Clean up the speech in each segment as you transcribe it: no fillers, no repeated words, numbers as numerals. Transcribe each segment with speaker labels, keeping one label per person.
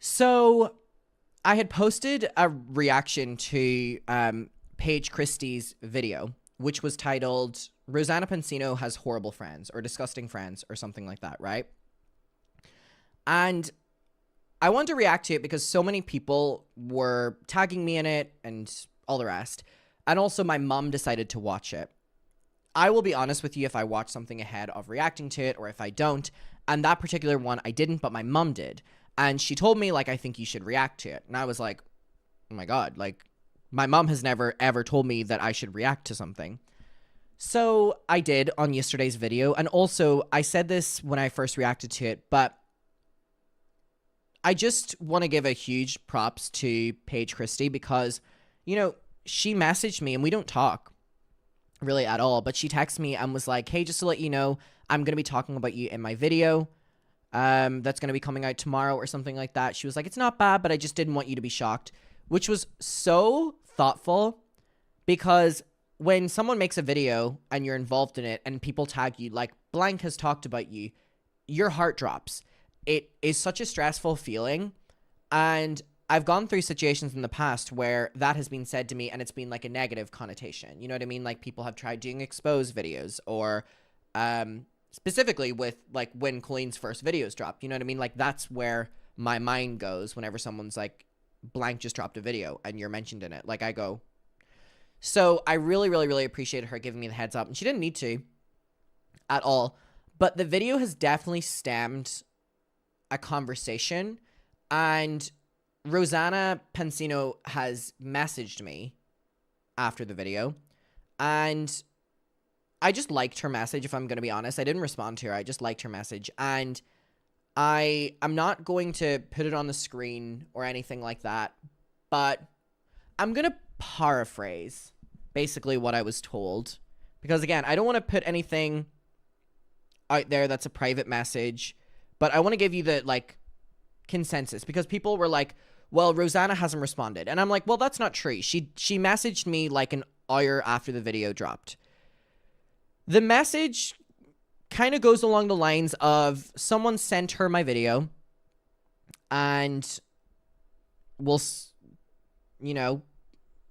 Speaker 1: So I had posted a reaction to Paige Christie's video, which was titled Rosanna Pansino has horrible friends or disgusting friends or something like that, right? And I wanted to react to it because so many people were tagging me in it and all the rest. And also my mom decided to watch it. I will be honest with you if I watch something ahead of reacting to it or if I don't. And that particular one I didn't, but my mom did. And she told me, like, I think you should react to it. And I was like, oh my God, like, my mom has never, ever told me that I should react to something. So I did on yesterday's video. And also, I said this when I first reacted to it, but I just want to give a huge props to Paige Christie because, you know, she messaged me and we don't talk really at all, but she texted me and was like, hey, just to let you know, I'm going to be talking about you in my video. That's going to be coming out tomorrow or something like that. She was like, it's not bad, but I just didn't want you to be shocked, which was so thoughtful because when someone makes a video and you're involved in it and people tag you, like blank has talked about you, your heart drops. It is such a stressful feeling. And I've gone through situations in the past where that has been said to me and it's been like a negative connotation. You know what I mean? Like people have tried doing exposed videos or, specifically with like when Colleen's first videos dropped, you know what I mean? Like that's where my mind goes whenever someone's like blank just dropped a video and you're mentioned in it. Like I go, so I really, really, really appreciated her giving me the heads up and she didn't need to at all, but the video has definitely stemmed a conversation and Rosanna Pansino has messaged me after the video and I just liked her message, if I'm going to be honest. I didn't respond to her. I just liked her message. And I'm not going to put it on the screen or anything like that, but I'm going to paraphrase basically what I was told. Because, again, I don't want to put anything out there that's a private message, but I want to give you the, like, consensus. Because people were like, well, Rosanna hasn't responded. And I'm like, well, that's not true. She messaged me, like, an hour after the video dropped. The message kind of goes along the lines of someone sent her my video and you know,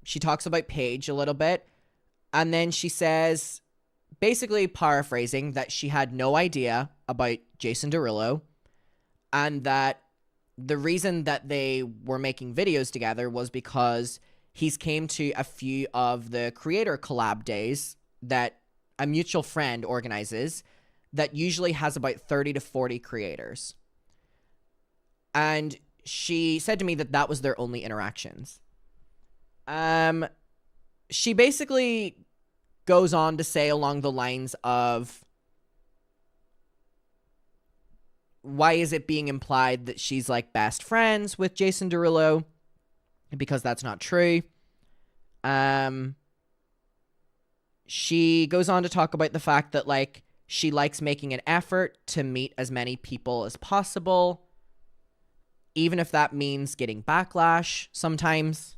Speaker 1: she talks about Paige a little bit and then she says, basically paraphrasing, that she had no idea about Jason Derulo and that the reason that they were making videos together was because he's came to a few of the creator collab days that a mutual friend organizes that usually has about 30 to 40 creators. And she said to me that that was their only interactions. She basically goes on to say along the lines of, why is it being implied that she's like best friends with Jason Derulo? Because that's not true. She goes on to talk about the fact that, like, she likes making an effort to meet as many people as possible, even if that means getting backlash sometimes.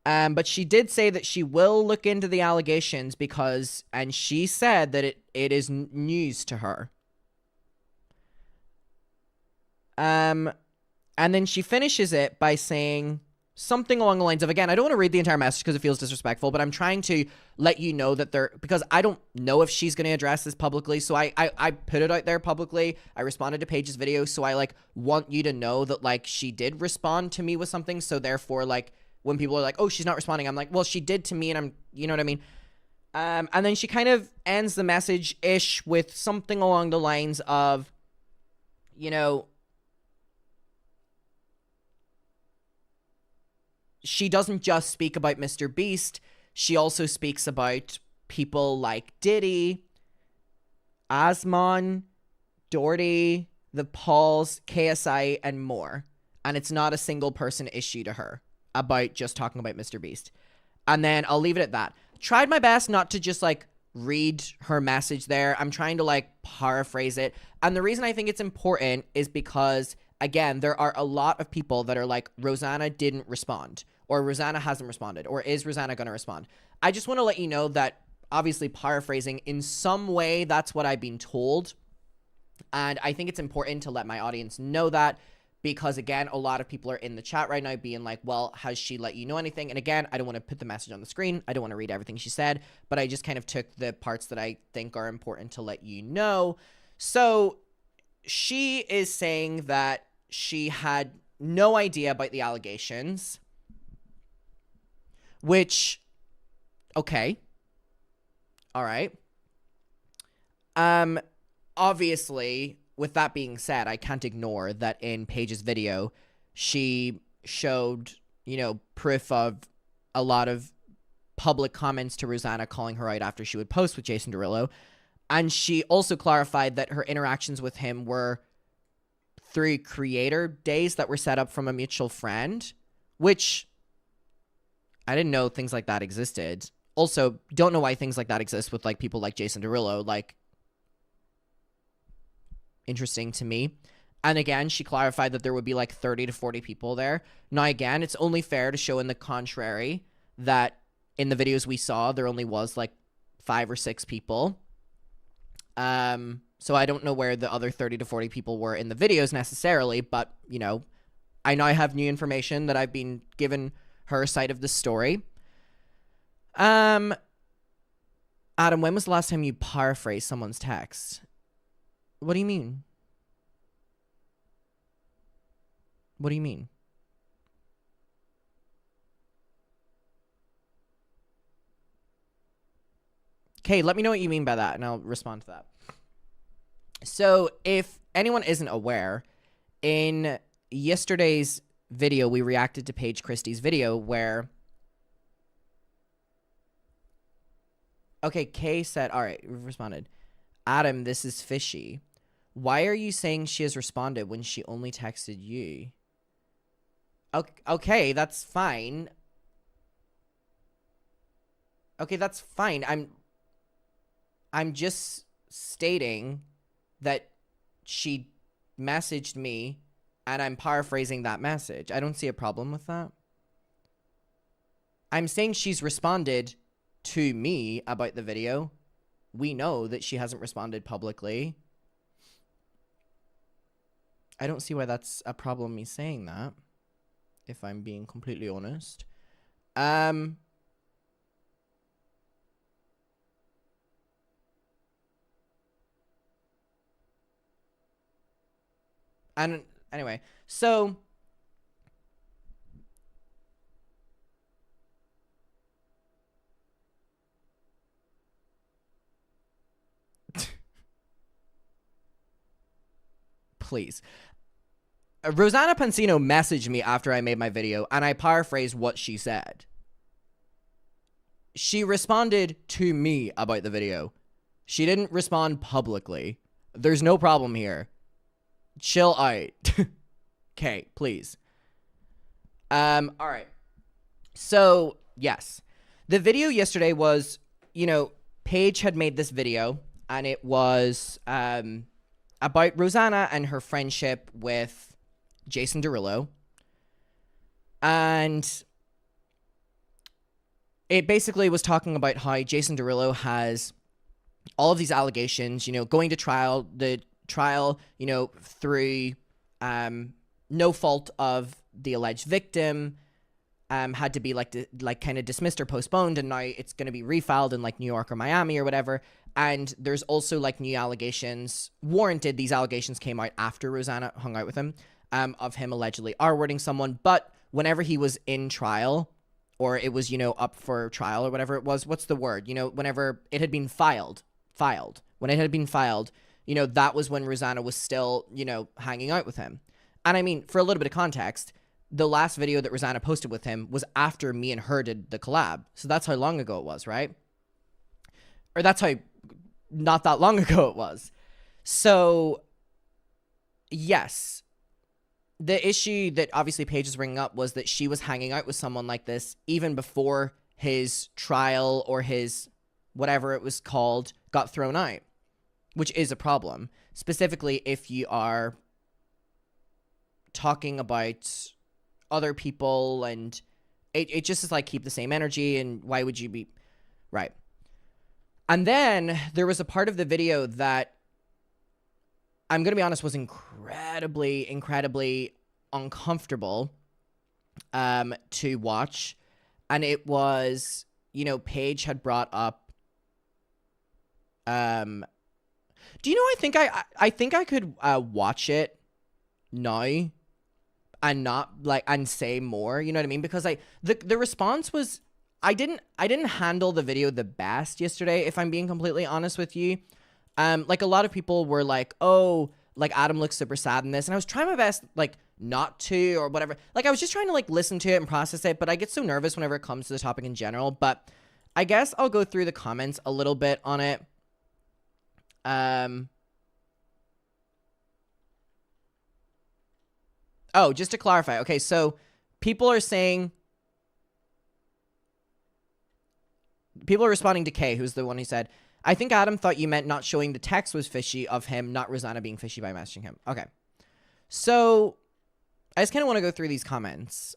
Speaker 1: But she did say that she will look into the allegations because, and she said that it is news to her. And then she finishes it by saying something along the lines of, again, I don't want to read the entire message because it feels disrespectful, but I'm trying to let you know that because I don't know if she's going to address this publicly, so I put it out there publicly. I responded to Paige's video, so I, like, want you to know that, like, she did respond to me with something, so therefore, like, when people are like, oh, she's not responding, I'm like, well, she did to me, and I'm, you know what I mean? And then she kind of ends the message-ish with something along the lines of, you know, she doesn't just speak about Mr. Beast, she also speaks about people like Diddy, Asmon, Doherty, the Pauls, KSI, and more. And it's not a single person issue to her about just talking about Mr. Beast. And then I'll leave it at that. Tried my best not to just, like, read her message there. I'm trying to, like, paraphrase it. And the reason I think it's important is because, again, there are a lot of people that are like, Rosanna didn't respond, or Rosanna hasn't responded, or is Rosanna going to respond? I just want to let you know that, obviously paraphrasing, in some way, that's what I've been told. And I think it's important to let my audience know that, because again, a lot of people are in the chat right now being like, well, has she let you know anything? And again, I don't want to put the message on the screen. I don't want to read everything she said, but I just kind of took the parts that I think are important to let you know. So she is saying that she had no idea about the allegations, which, okay. All right. Obviously, with that being said, I can't ignore that in Paige's video, she showed, proof of a lot of public comments to Rosanna calling her out after she would post with Jason Derulo. And she also clarified that her interactions with him were through creator days that were set up from a mutual friend, which I didn't know things like that existed. Also, don't know why things like that exist with, like, people like Jason Derulo. Like, interesting to me. And again, she clarified that there would be like 30 to 40 people there. Now, again, it's only fair to show in the contrary that in the videos we saw, there only was like 5 or 6 people. So I don't know where the other 30 to 40 people were in the videos necessarily, but, I now have new information that I've been given her side of the story. Adam, when was the last time you paraphrased someone's text? What do you mean? What do you mean? Okay, let me know what you mean by that, and I'll respond to that. So, if anyone isn't aware, in yesterday's video, we reacted to Paige Christie's video where... Okay, Kay said, all right, we've responded. Adam, this is fishy. Why are you saying she has responded when she only texted you? Okay, that's fine. Okay, that's fine. I'm just stating that she messaged me and I'm paraphrasing that message. I don't see a problem with that. I'm saying she's responded to me about the video. We know that she hasn't responded publicly. I don't see why that's a problem, me saying that, if I'm being completely honest. And anyway, so please. Rosanna Pansino messaged me after I made my video, and I paraphrased what she said. She responded to me about the video. She didn't respond publicly. There's no problem here. Chill out. Okay, please. All right. So, yes. The video yesterday was, Paige had made this video, and it was about Rosanna and her friendship with Jason Derulo. And it basically was talking about how Jason Derulo has all of these allegations, going to trial, the trial, through no fault of the alleged victim, had to be kind of dismissed or postponed, and now it's going to be refiled in like New York or Miami or whatever. And there's also like new allegations warranted. These allegations came out after Rosanna hung out with him, of him allegedly R-wording someone. But whenever he was in trial, or it was, up for trial or whatever it was, what's the word? Whenever it had been filed, when it had been filed, that was when Rosanna was still, hanging out with him. And I mean, for a little bit of context, the last video that Rosanna posted with him was after me and her did the collab. So that's how long ago it was, right? Or that's how not that long ago it was. So, yes. The issue that obviously Paige is bringing up was that she was hanging out with someone like this even before his trial or his whatever it was called got thrown out, which is a problem. Specifically, if you are talking about other people, and it just is like, keep the same energy, and why would you be... Right. And then there was a part of the video that I'm going to be honest was incredibly uncomfortable to watch. And it was, Paige had brought up, do you know, I think I could watch it now and not and say more, you know what I mean? Because the response was, I didn't handle the video the best yesterday, if I'm being completely honest with you. A lot of people were like, oh, Adam looks super sad in this, and I was trying my best not to, or whatever. I was just trying to listen to it and process it, but I get so nervous whenever it comes to the topic in general. But I guess I'll go through the comments a little bit on it. Oh, just to clarify. Okay, so people are responding to Kay, who's the one who said, I think Adam thought you meant not showing the text was fishy of him, not Rosanna being fishy by messaging him. Okay. So I just kind of want to go through these comments.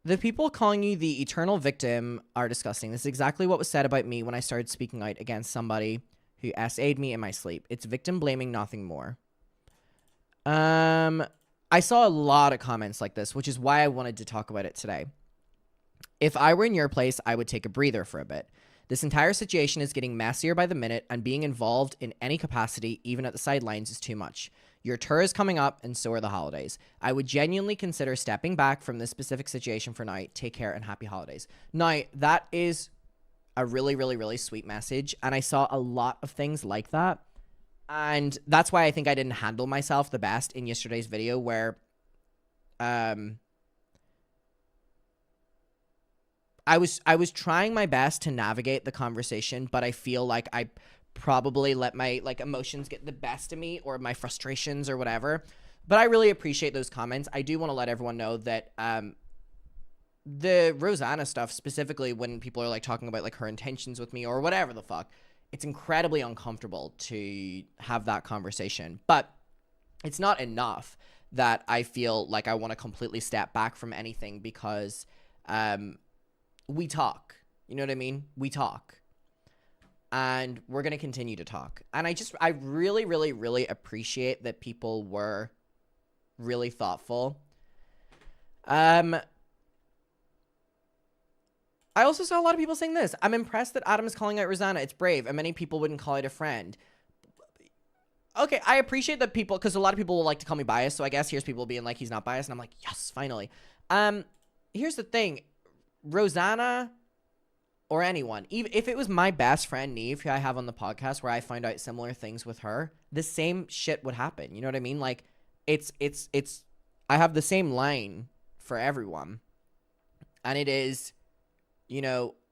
Speaker 1: The people calling you the eternal victim are disgusting. This is exactly what was said about me when I started speaking out against somebody who SA'd me in my sleep. It's victim blaming, nothing more. I saw a lot of comments like this, which is why I wanted to talk about it today. If I were in your place, I would take a breather for a bit. This entire situation is getting messier by the minute, and being involved in any capacity, even at the sidelines, is too much. Your tour is coming up, and so are the holidays. I would genuinely consider stepping back from this specific situation for now. Take care and happy holidays. Now, that is a really, really, really sweet message, and I saw a lot of things like that. And that's why I think I didn't handle myself the best in yesterday's video, where I was trying my best to navigate the conversation, but I feel like I probably let my emotions get the best of me, or my frustrations or whatever. But I really appreciate those comments. I do want to let everyone know that the Rosanna stuff, specifically when people are talking about her intentions with me or whatever the fuck, it's incredibly uncomfortable to have that conversation. But it's not enough that I feel like I want to completely step back from anything, because we talk. You know what I mean? We talk. And we're going to continue to talk. And I really, really, really appreciate that people were really thoughtful. I also saw a lot of people saying this. I'm impressed that Adam is calling out Rosanna. It's brave, and many people wouldn't call it a friend. Okay, I appreciate that people, because a lot of people will like to call me biased, so I guess here's people being like, he's not biased, and I'm like, yes, finally. Here's the thing. Rosanna, or anyone, even if it was my best friend, Neve, who I have on the podcast, where I find out similar things with her, the same shit would happen. You know what I mean? I have the same line for everyone. And it is,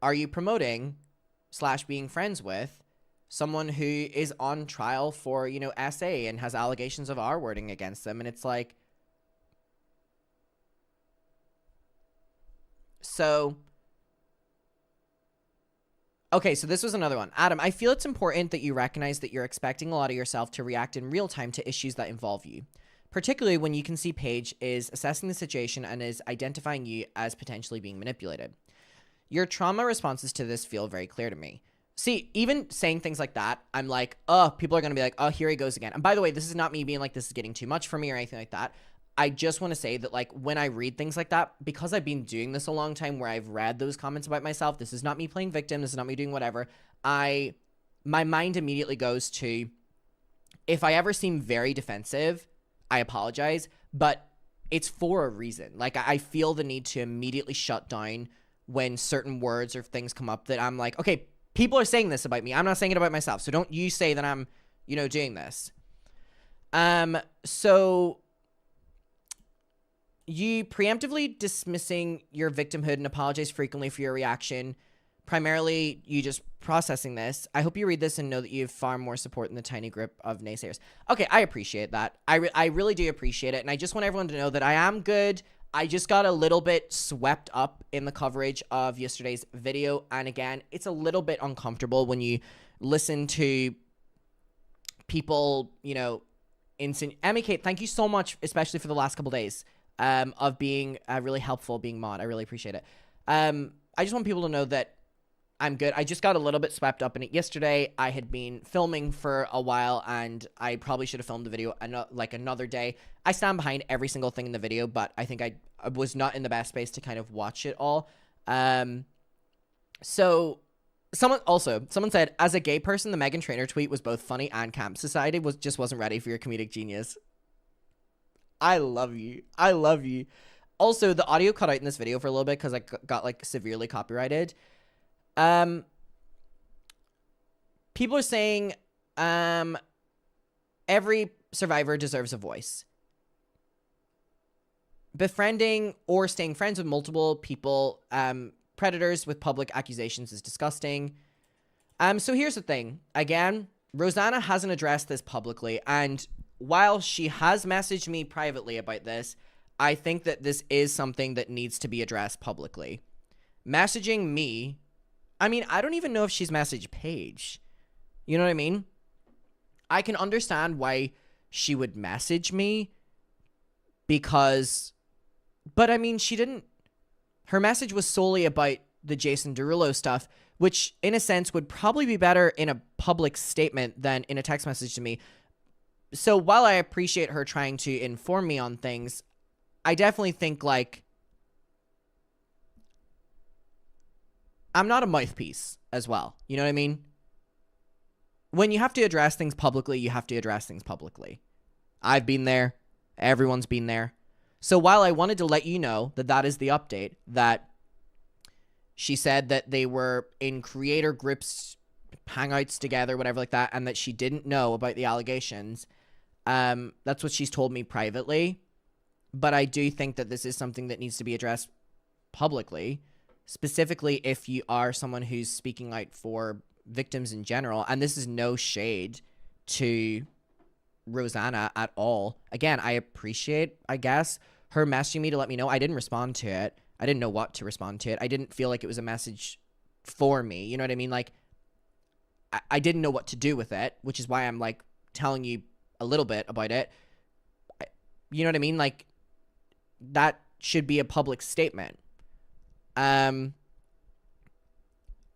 Speaker 1: are you promoting / being friends with someone who is on trial for, SA and has allegations of R-wording against them? And it's like, so, okay, so this was another one. Adam, I feel it's important that you recognize that you're expecting a lot of yourself to react in real time to issues that involve you, particularly when you can see Paige is assessing the situation and is identifying you as potentially being manipulated. Your trauma responses to this feel very clear to me. See, even saying things like that, I'm like, oh, people are going to be like, oh, here he goes again. And by the way, this is not me being like, this is getting too much for me or anything like that. I just want to say that, when I read things like that, because I've been doing this a long time, where I've read those comments about myself, this is not me playing victim, this is not me doing whatever, my mind immediately goes to, if I ever seem very defensive, I apologize, but it's for a reason. I feel the need to immediately shut down when certain words or things come up that I'm like, okay, people are saying this about me. I'm not saying it about myself. So don't you say that I'm, doing this. So you preemptively dismissing your victimhood and apologize frequently for your reaction. Primarily, you just processing this. I hope you read this and know that you have far more support than the tiny group of naysayers. Okay, I appreciate that. I really do appreciate it. And I just want everyone to know that I am good. I just got a little bit swept up in the coverage of yesterday's video. And again, it's a little bit uncomfortable when you listen to people, Emmy Kate, thank you so much, especially for the last couple days, of being really helpful, being mod. I really appreciate it. I just want people to know that I'm good. I just got a little bit swept up in it yesterday. I had been filming for a while, and I probably should have filmed the video like another day. I stand behind every single thing in the video, but I think I was not in the best space to kind of watch it all. So someone said, as a gay person, the Meghan Trainor tweet was both funny and camp. Society just wasn't ready for your comedic genius. I love you. I love you. Also, the audio cut out in this video for a little bit because I got like severely copyrighted. People are saying, every survivor deserves a voice. Befriending or staying friends with multiple people, predators with public accusations is disgusting. So here's the thing. Again, Rosanna hasn't addressed this publicly, and while she has messaged me privately about this, I think that this is something that needs to be addressed publicly. Messaging me, I mean, I don't even know if she's messaged Paige. You know what I mean? I can understand why she would message me but I mean, she didn't, her message was solely about the Jason Derulo stuff, which in a sense would probably be better in a public statement than in a text message to me. So while I appreciate her trying to inform me on things, I definitely think, like, I'm not a mouthpiece as well. You know what I mean? When you have to address things publicly, you have to address things publicly. I've been there. Everyone's been there. So while I wanted to let you know that that is the update, that she said that they were in creator groups, hangouts together, whatever like that, and that she didn't know about the allegations, that's what she's told me privately. But I do think that this is something that needs to be addressed publicly, specifically if you are someone who's speaking out for victims in general. And this is no shade to Rosanna at all. Again, I appreciate, I guess, her messaging me to let me know. I didn't respond to it. I didn't know what to respond to it. I didn't feel like it was a message for me. You know what I mean? Like, I didn't know what to do with it, which is why I'm, like, telling you a little bit about it. You know what I mean? Like, that should be a public statement. I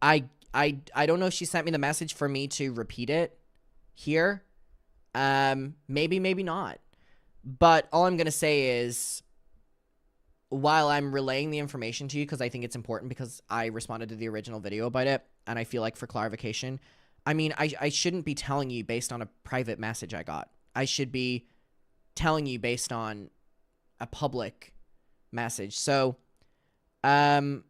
Speaker 1: don't know if she sent me the message for me to repeat it here. Maybe not. But all I'm going to say is, while I'm relaying the information to you, because I think it's important, because I responded to the original video about it, and I feel like for clarification, I mean, I shouldn't be telling you based on a private message I got. I should be telling you based on a public message. So, yeah,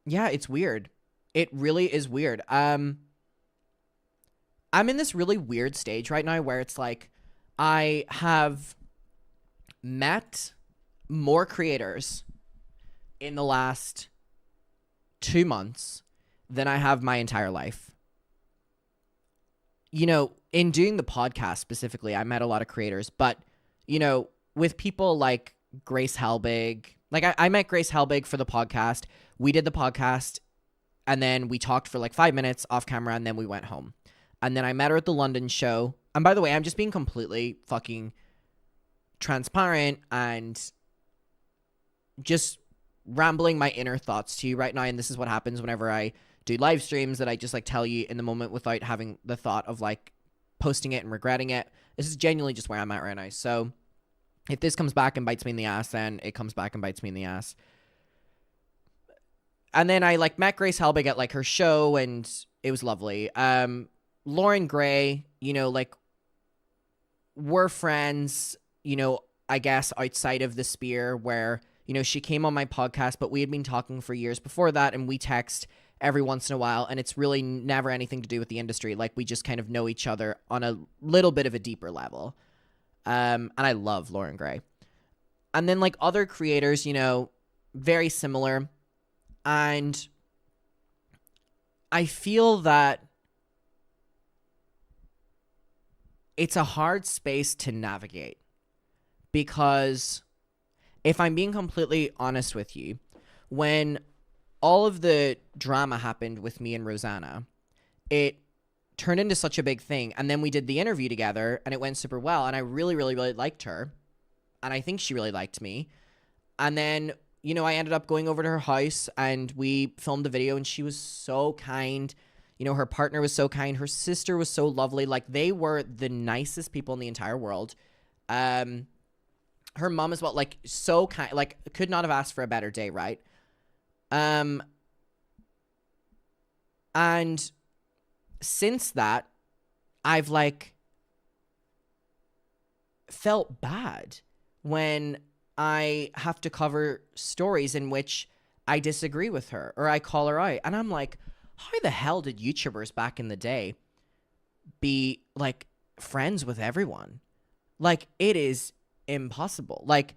Speaker 1: it's weird. It really is weird. I'm in this really weird stage right now where it's like, I have met more creators in the last 2 months than I have my entire life. You know, in doing the podcast specifically, I met a lot of creators, but, you know, with people like Grace Helbig, like I met Grace Helbig for the podcast. We did the podcast, and then we talked for like 5 minutes off camera, and then we went home. And then I met her at the London show. And by the way, I'm just being completely fucking transparent and just rambling my inner thoughts to you right now. And this is what happens whenever I do live streams, that I just like tell you in the moment without having the thought of like posting it and regretting it. This is genuinely just where I'm at right now. So if this comes back and bites me in the ass, then it comes back and bites me in the ass. And then I like met Grace Helbig at like her show, and it was lovely. Lauren Gray, you know, like, we're friends, you know, I guess outside of the sphere where, you know, she came on my podcast, but we had been talking for years before that, and we text every once in a while, and it's really never anything to do with the industry. Like, we just kind of know each other on a little bit of a deeper level. And I love Lauren Gray. And then like other creators, you know, very similar. And I feel that it's a hard space to navigate, because if I'm being completely honest with you, when all of the drama happened with me and Rosanna, it turned into such a big thing. And then we did the interview together, and it went super well. And I really, really, really liked her. And I think she really liked me. And then I ended up going over to her house and we filmed the video, and she was so kind. Her partner was so kind. Her sister was so lovely. Like, they were the nicest people in the entire world. Her mom as well, like, so kind, like, could not have asked for a better day, right? And since that, I've, like, felt bad when I have to cover stories in which I disagree with her or I call her out. And I'm like, how the hell did YouTubers back in the day be, like, friends with everyone? Like, it is impossible. Like,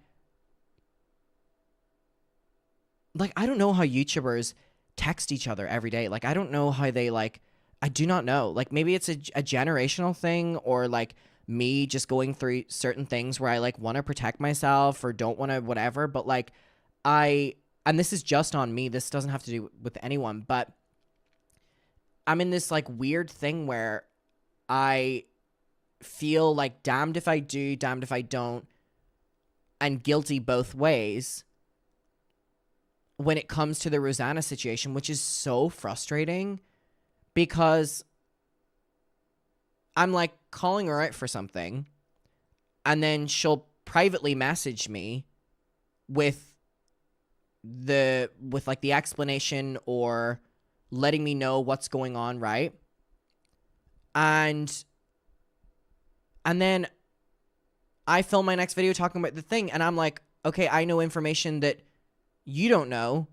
Speaker 1: I don't know how YouTubers text each other every day. Like, I don't know how they, like, I do not know. Like, maybe it's a generational thing, or, like, me just going through certain things where I, like, want to protect myself or don't want to whatever. But, like, and this is just on me. This doesn't have to do with anyone. But I'm in this, like, weird thing where I feel like damned if I do, damned if I don't, and guilty both ways when it comes to the Rosanna situation, which is so frustrating because I'm, like, calling her out for something, and then she'll privately message me with like the explanation or letting me know what's going on, right? And then I film my next video talking about the thing, and I'm like, okay, I know information that you don't know.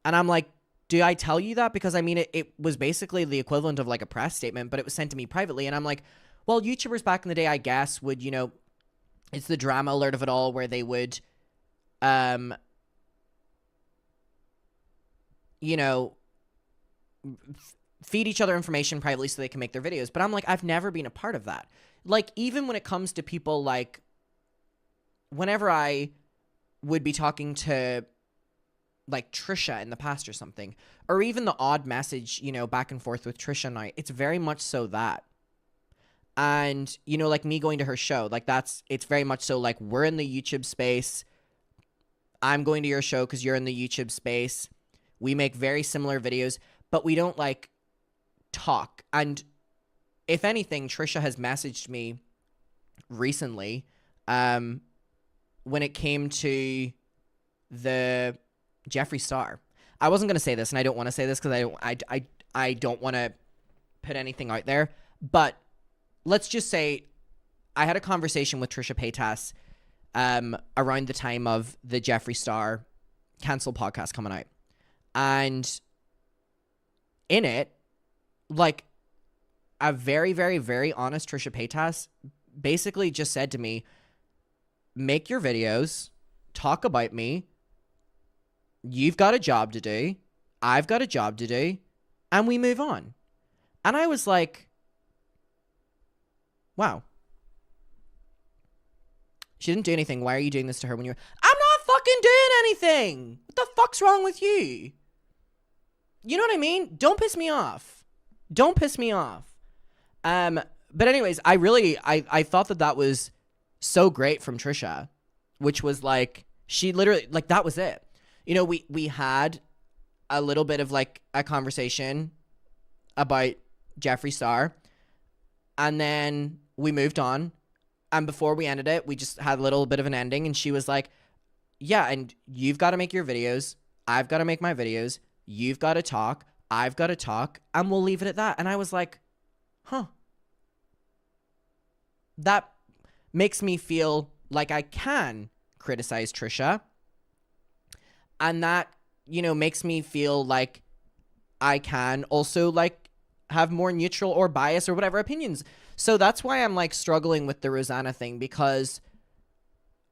Speaker 1: And I'm like, do I tell you that? Because, I mean, it was basically the equivalent of, like, a press statement, but it was sent to me privately. And I'm like, well, YouTubers back in the day, I guess, would, it's the drama alert of it all, where they would, feed each other information privately so they can make their videos. But I'm like, I've never been a part of that. Like, even when it comes to people, like, whenever I would be talking to, like, Trisha in the past or something, or even the odd message, back and forth with Trisha and I, it's very much so that. And, like, me going to her show, like, it's very much so, like, we're in the YouTube space. I'm going to your show because you're in the YouTube space. We make very similar videos, but we don't, like, talk. And if anything, Trisha has messaged me recently when it came to the Jeffree Star. I wasn't going to say this, and I don't want to say this because I don't want to put anything out there, but let's just say I had a conversation with Trisha Paytas around the time of the Jeffree Star cancel podcast coming out. And in it, like, a very, very, very honest Trisha Paytas basically just said to me, make your videos, talk about me. You've got a job to do. I've got a job to do. And we move on. And I was like, wow. She didn't do anything. Why are you doing this to her when you're... I'm not fucking doing anything. What the fuck's wrong with you? You know what I mean? Don't piss me off. Don't piss me off. But anyways, I thought that was so great from Trisha, which was like, she literally, like, that was it. We had a little bit of, like, a conversation about Jeffree Star, and then we moved on. And before we ended it, we just had a little bit of an ending, and she was like, yeah, and you've got to make your videos. I've got to make my videos. You've got to talk. I've got to talk, and we'll leave it at that. And I was like, huh. That makes me feel like I can criticize Trisha. And that, makes me feel like I can also, like, have more neutral or bias or whatever opinions. So that's why I'm, like, struggling with the Rosanna thing, because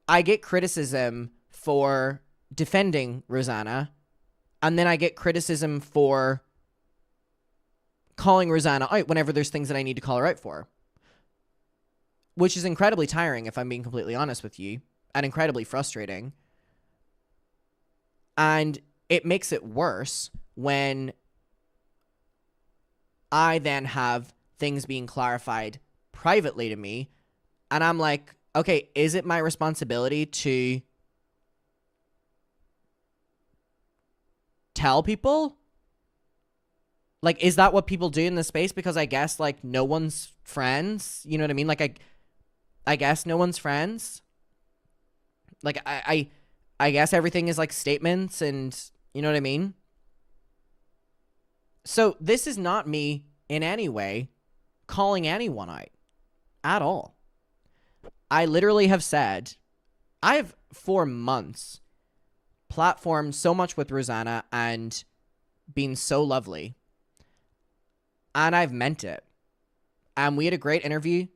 Speaker 1: I get criticism for defending Rosanna, and then I get criticism for calling Rosanna out whenever there's things that I need to call her out for, which is incredibly tiring, if I'm being completely honest with you, and incredibly frustrating. And it makes it worse when I then have things being clarified privately to me, and I'm like, okay, is it my responsibility to tell people? Like, is that what people do in this space? Because I guess, like, no one's friends. You know what I mean? Like, I guess no one's friends. Like, I guess everything is, like, statements and, you know what I mean? So this is not me in any way calling anyone out at all. I literally have said, I have for months platformed so much with Rosanna and been so lovely. And I've meant it. And we had a great interview.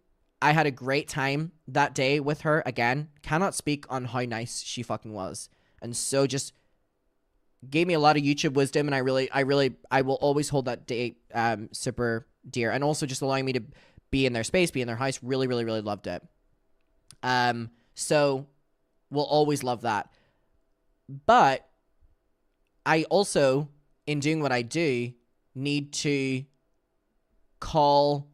Speaker 1: I had a great time that day with her. Again, cannot speak on how nice she fucking was. And so just gave me a lot of YouTube wisdom. And I will always hold that day super dear. And also just allowing me to be in their space, be in their house. Really, really, really loved it. So we'll always love that. But I also, in doing what I do, need to call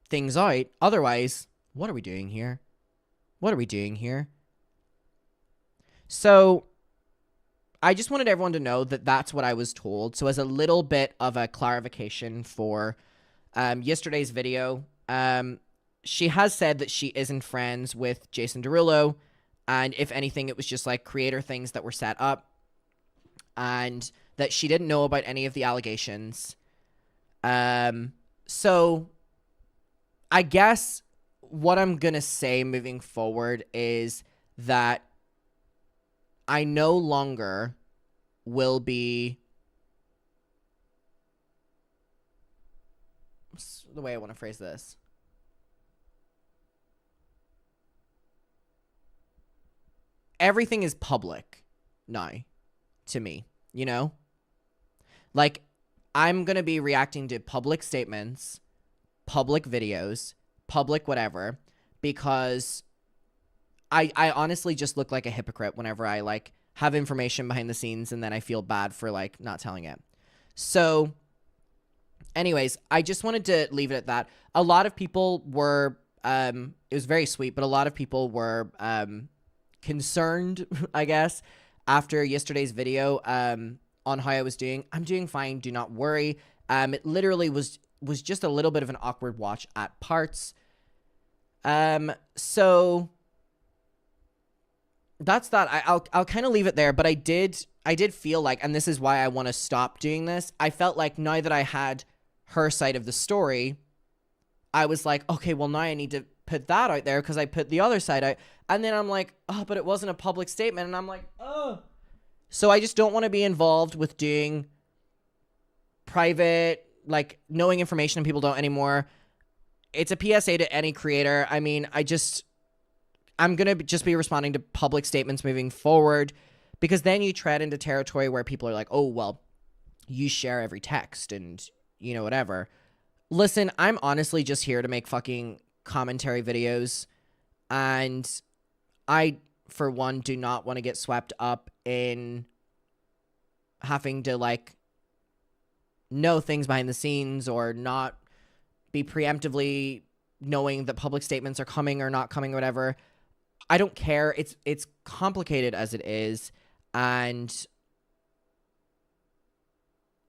Speaker 1: things out. Otherwise, what are we doing here? What are we doing here? So I just wanted everyone to know that that's what I was told. So as a little bit of a clarification for yesterday's video, she has said that she isn't friends with Jason Derulo. And if anything, it was just like creator things that were set up. And that she didn't know about any of the allegations. So I guess what I'm going to say moving forward is that I no longer will be, what's the way I want to phrase this? Everything is public now to me, you know? Like, I'm going to be reacting to public statements, public videos, public whatever, because I honestly just look like a hypocrite whenever I, like, have information behind the scenes and then I feel bad for, like, not telling it. So, anyways, I just wanted to leave it at that. A lot of people were, it was very sweet, but a lot of people were concerned, I guess, after yesterday's video on how I was doing. I'm doing fine. Do not worry. It literally was just a little bit of an awkward watch at parts. So that's that. I'll kind of leave it there, but I did feel like, and this is why I want to stop doing this. I felt like now that I had her side of the story, I was like, okay, well now I need to put that out there because I put the other side out. And then I'm like, oh, but it wasn't a public statement. And I'm like, oh. So I just don't want to be involved with doing private, like, knowing information and people don't anymore. It's a PSA to any creator. I mean, I'm going to just be responding to public statements moving forward, because then you tread into territory where people are like, oh, well, you share every text and, you know, whatever. Listen, I'm honestly just here to make fucking commentary videos. And I, for one, do not want to get swept up in having to, like, know things behind the scenes or not be preemptively knowing that public statements are coming or not coming or whatever. I don't care. It's complicated as it is. And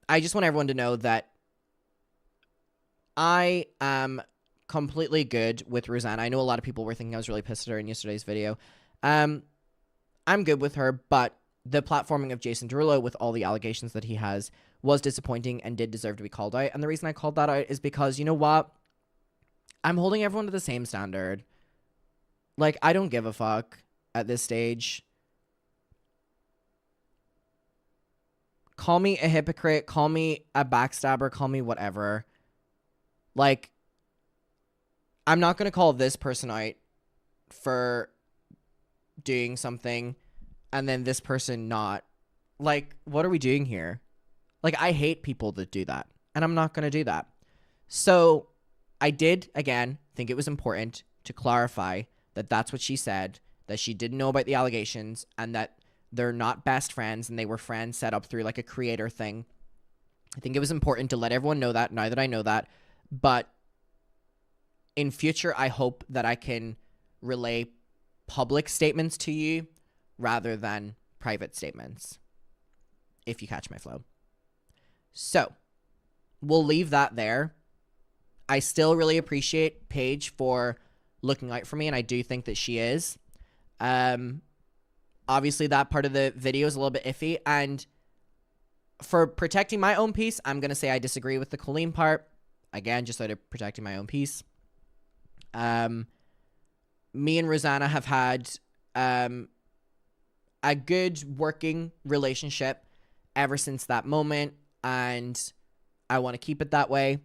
Speaker 1: I just want everyone to know that I am completely good with Rosanna. I know a lot of people were thinking I was really pissed at her in yesterday's video. I'm good with her, but the platforming of Jason Derulo with all the allegations that he has was disappointing and did deserve to be called out. And the reason I called that out is because, you know what? I'm holding everyone to the same standard. Like, I don't give a fuck at this stage. Call me a hypocrite, call me a backstabber, call me whatever. Like, I'm not going to call this person out for doing something and then this person not. Like, what are we doing here? Like, I hate people that do that, and I'm not going to do that. So I did, again, think it was important to clarify that that's what she said, that she didn't know about the allegations, and that they're not best friends, and they were friends set up through, like, a creator thing. I think it was important to let everyone know that, now that I know that. But in future, I hope that I can relay public statements to you rather than private statements. if you catch my flow. So we'll leave that there. I still really appreciate Paige for looking out for me, and I do think that she is. Obviously, that part of the video is a little bit iffy, and for protecting my own peace, I'm going to say I disagree with the Colleen part. Again, just out of protecting my own peace. Me and Rosanna have had a good working relationship ever since that moment, and I want to keep it that way.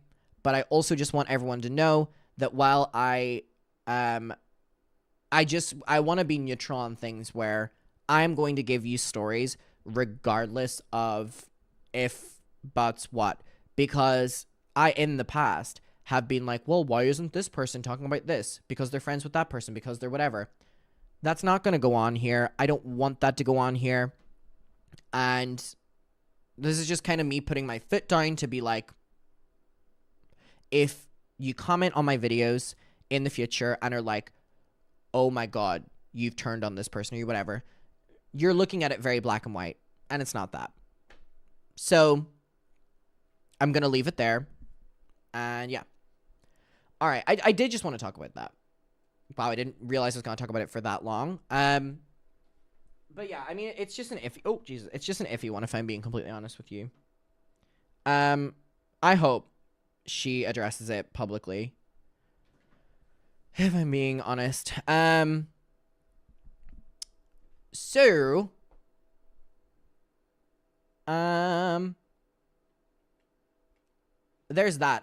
Speaker 1: But I also just want everyone to know that while I want to be neutral on things where I'm going to give you stories regardless of if, buts, what. Because I, in the past, have been like, well, why isn't this person talking about this? Because they're friends with that person, because they're whatever. That's not going to go on here. I don't want that to go on here. And this is just kind of me putting my foot down to be like, if you comment on my videos in the future and are like, oh my God, you've turned on this person or whatever, you're looking at it very black and white, and it's not that. So I'm going to leave it there. And yeah. All right. I did just want to talk about that. Wow, I didn't realize I was going to talk about it for that long. But yeah, I mean, it's just an iffy. Oh, Jesus. It's just an iffy one, if I'm being completely honest with you. I hope she addresses it publicly, if I'm being honest. So, there's that.